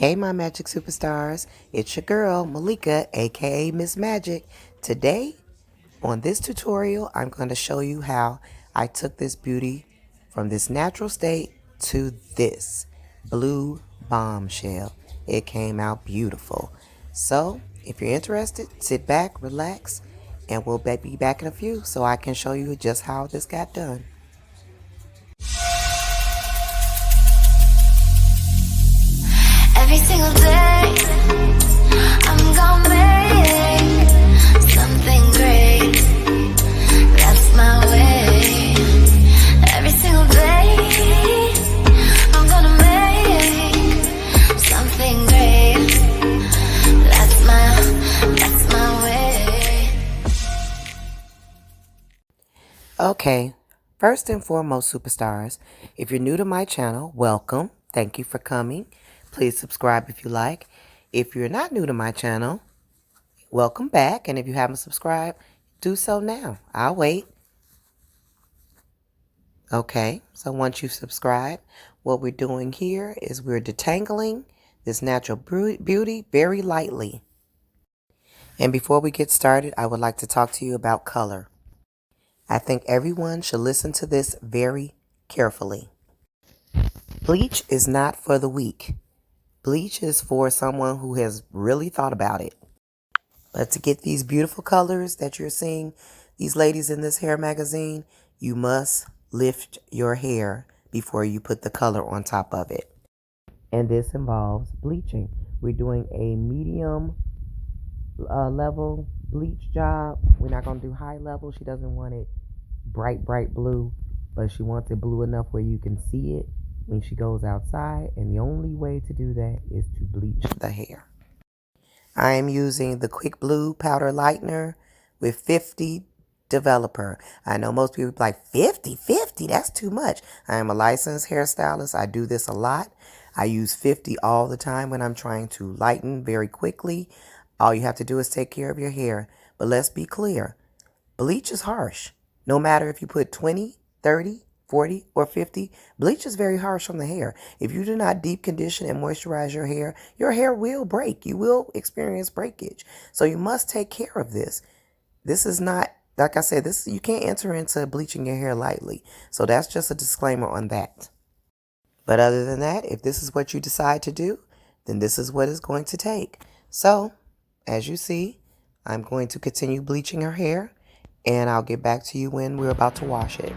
Hey, my magic superstars. It's your girl, Malika, aka Miss Magic. Today, on this tutorial, I'm going to show you how I took this beauty from this natural state to this blue bombshell. It came out beautiful. So, if you're interested, sit back, relax, and we'll be back in a few so I can show you just how this got done. Every single day, I'm gonna make something great. That's my way. Every single day, I'm gonna make something great. That's my way. Okay, first and foremost, superstars, if you're new to my channel, welcome. Thank you for coming. Please subscribe if you like. If you're not new to my channel, welcome back. And if you haven't subscribed, do so now. I'll wait. Okay, so once you've subscribed, what we're doing here is we're detangling this natural beauty very lightly. And before we get started, I would like to talk to you about color. I think everyone should listen to this very carefully. Bleach is not for the weak. Bleach is for someone who has really thought about it. But to get these beautiful colors that you're seeing, these ladies in this hair magazine, you must lift your hair before you put the color on top of it. And this involves bleaching. We're doing a medium level bleach job. We're not going to do high level. She doesn't want it bright blue, but she wants it blue enough where you can see it when she goes outside, and the only way to do that is to bleach the hair. I am using the Quick Blue Powder Lightener with 50 Developer. I know most people are like 50, that's too much. I am a licensed hairstylist. I do this a lot. I use 50 all the time when I'm trying to lighten very quickly. All you have to do is take care of your hair. But let's be clear. Bleach is harsh. No matter if you put 20, 30, 40, or 50, bleach is very harsh on the hair. If you do not deep condition and moisturize your hair will break. You will experience breakage. So you must take care of this. This is not, like I said, you can't enter into bleaching your hair lightly. So that's just a disclaimer on that. But other than that, if this is what you decide to do, then this is what it's going to take. So, as you see, I'm going to continue bleaching her hair, and I'll get back to you when we're about to wash it.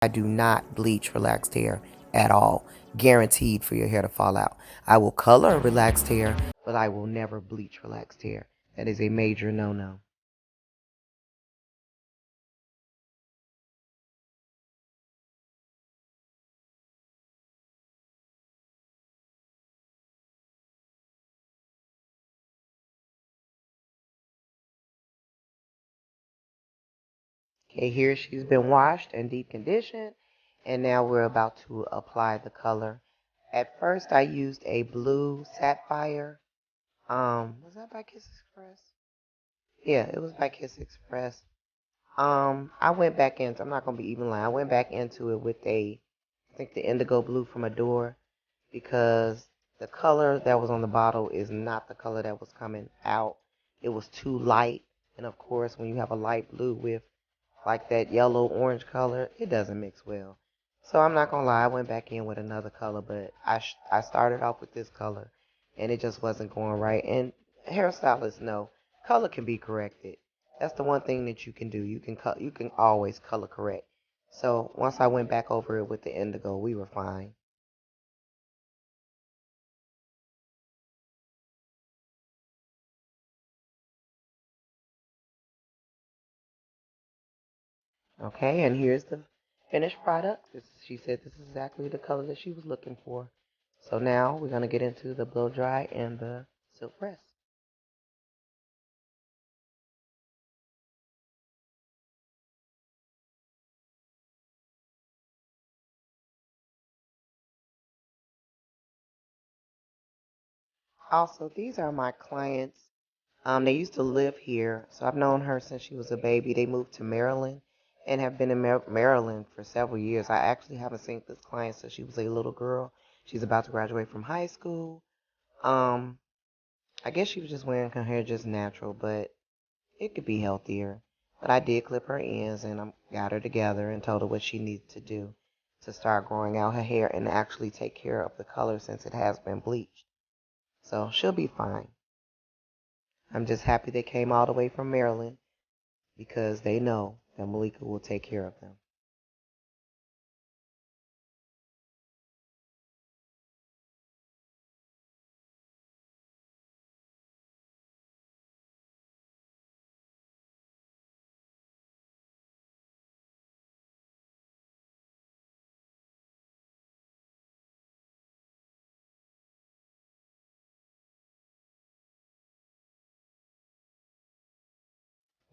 I do not bleach relaxed hair at all. Guaranteed for your hair to fall out. I will color relaxed hair, but I will never bleach relaxed hair. That is a major no-no. Okay, here she's been washed and deep conditioned, and now we're about to apply the color. At first, I used a blue sapphire. Was that by Kiss Express? Yeah, it was by Kiss Express. I went back into. I'm not gonna be even lying. I went back into it with I think the indigo blue from Adore, because the color that was on the bottle is not the color that was coming out. It was too light, and of course, when you have a light blue with like that yellow orange color, it doesn't mix well. So I'm not gonna lie, I went back in with another color, but I started off with this color, and it just wasn't going right. And hairstylists know color can be corrected. That's the one thing that you can do. You can always color correct. So once I went back over it with the indigo, we were fine. Okay, and here's the finished product. She said this is exactly the color that she was looking for. So now we're gonna get into the blow dry and the silk press. Also, these are my clients. They used to live here, so I've known her since she was a baby. They moved to Maryland and have been in Maryland for several years. I actually haven't seen this client since she was a little girl. She's about to graduate from high school. Um, I guess she was just wearing her hair just natural, but it could be healthier. But I did clip her ends and I got her together and told her what she needed to do to start growing out her hair and actually take care of the color since it has been bleached. So she'll be fine. I'm just happy they came all the way from Maryland because they know that Malika will take care of them.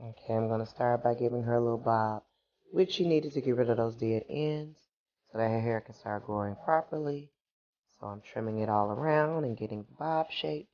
Okay, I'm going to start by giving her a little bob, which she needed to get rid of those dead ends so that her hair can start growing properly. So I'm trimming it all around and getting the bob shape.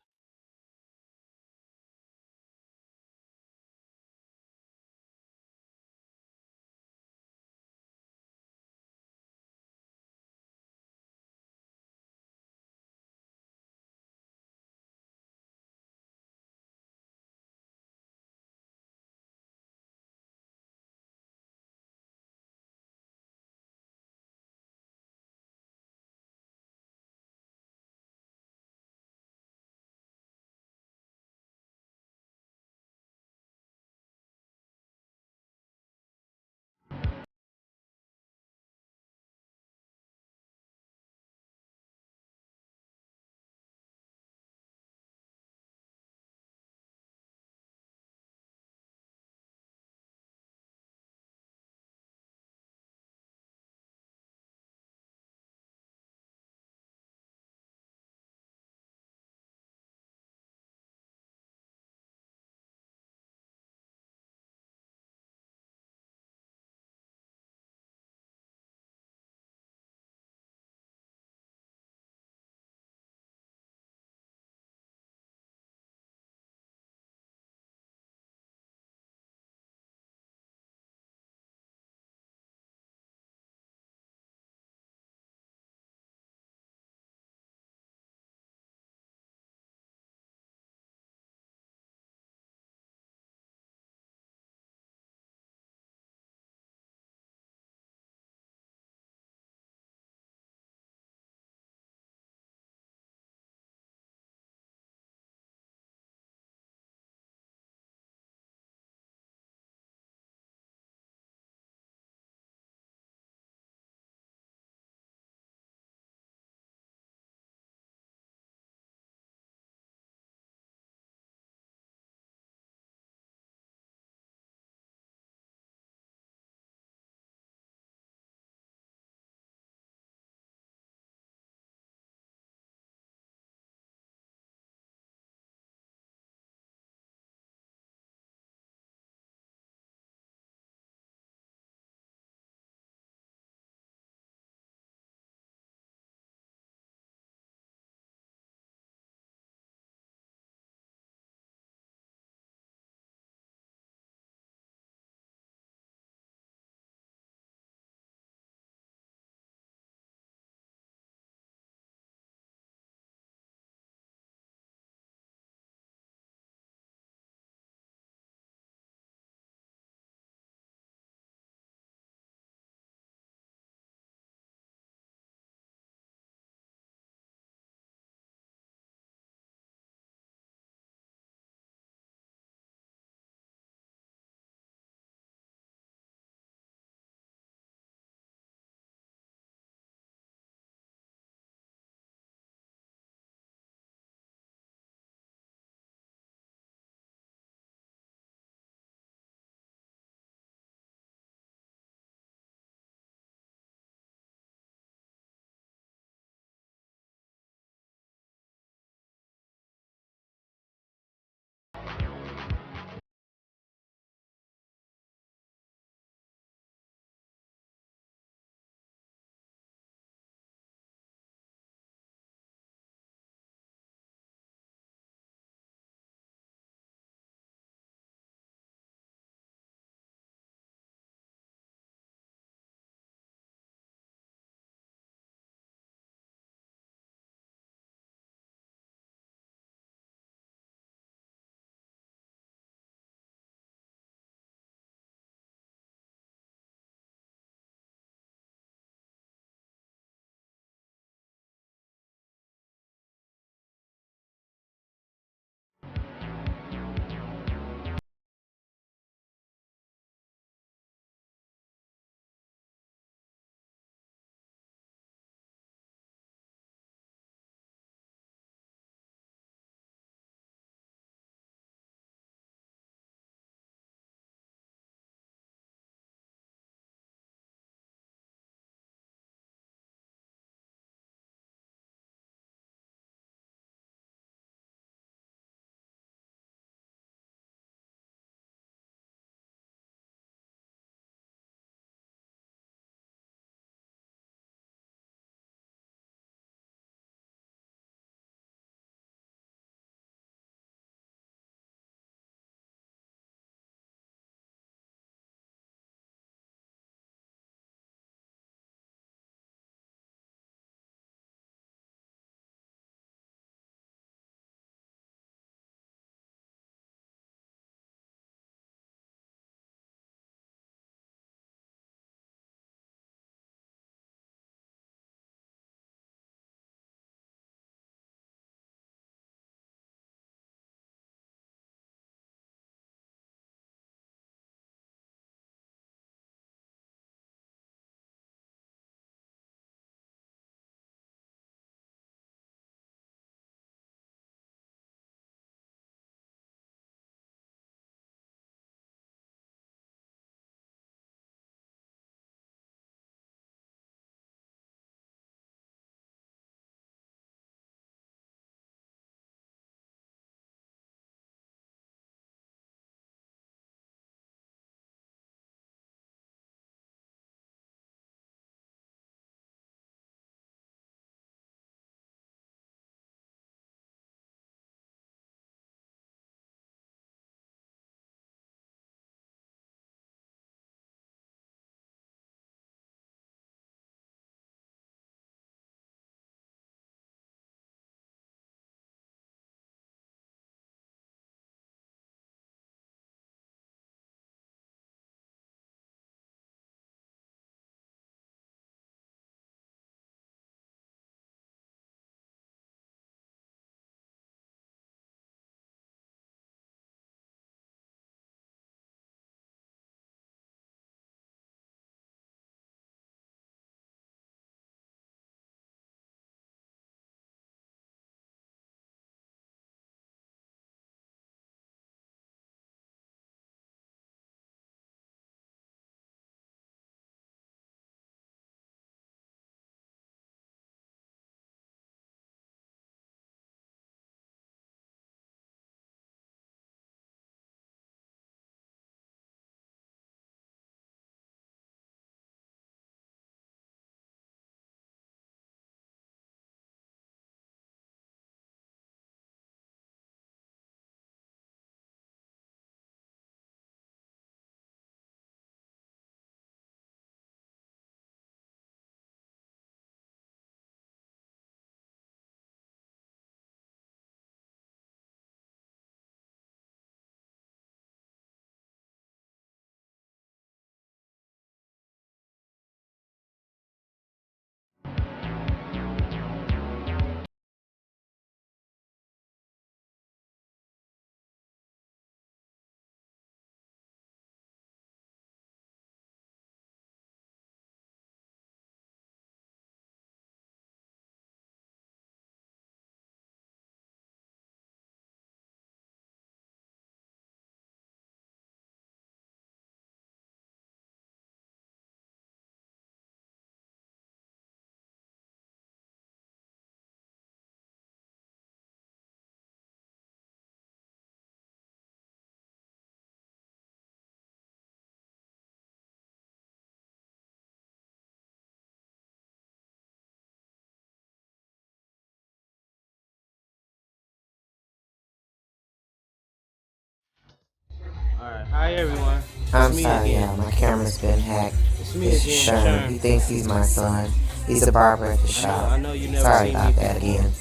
Alright, hi everyone. I'm It's me sorry, again. y'all. My camera's been hacked. It's me It's again, Sherm. Sherm. He thinks he's my son. He's a barber at the shop. I know you never Sorry seen about me that before. again.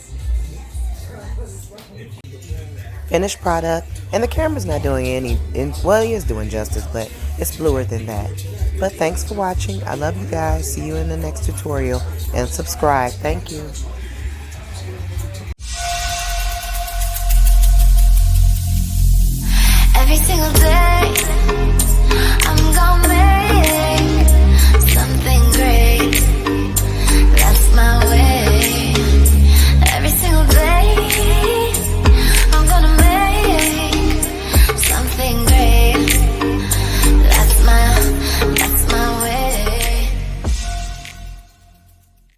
Finished product, and the camera's not doing any, well, he is doing justice, but it's bluer than that. But thanks for watching. I love you guys. See you in the next tutorial, and subscribe. Thank you. Every single day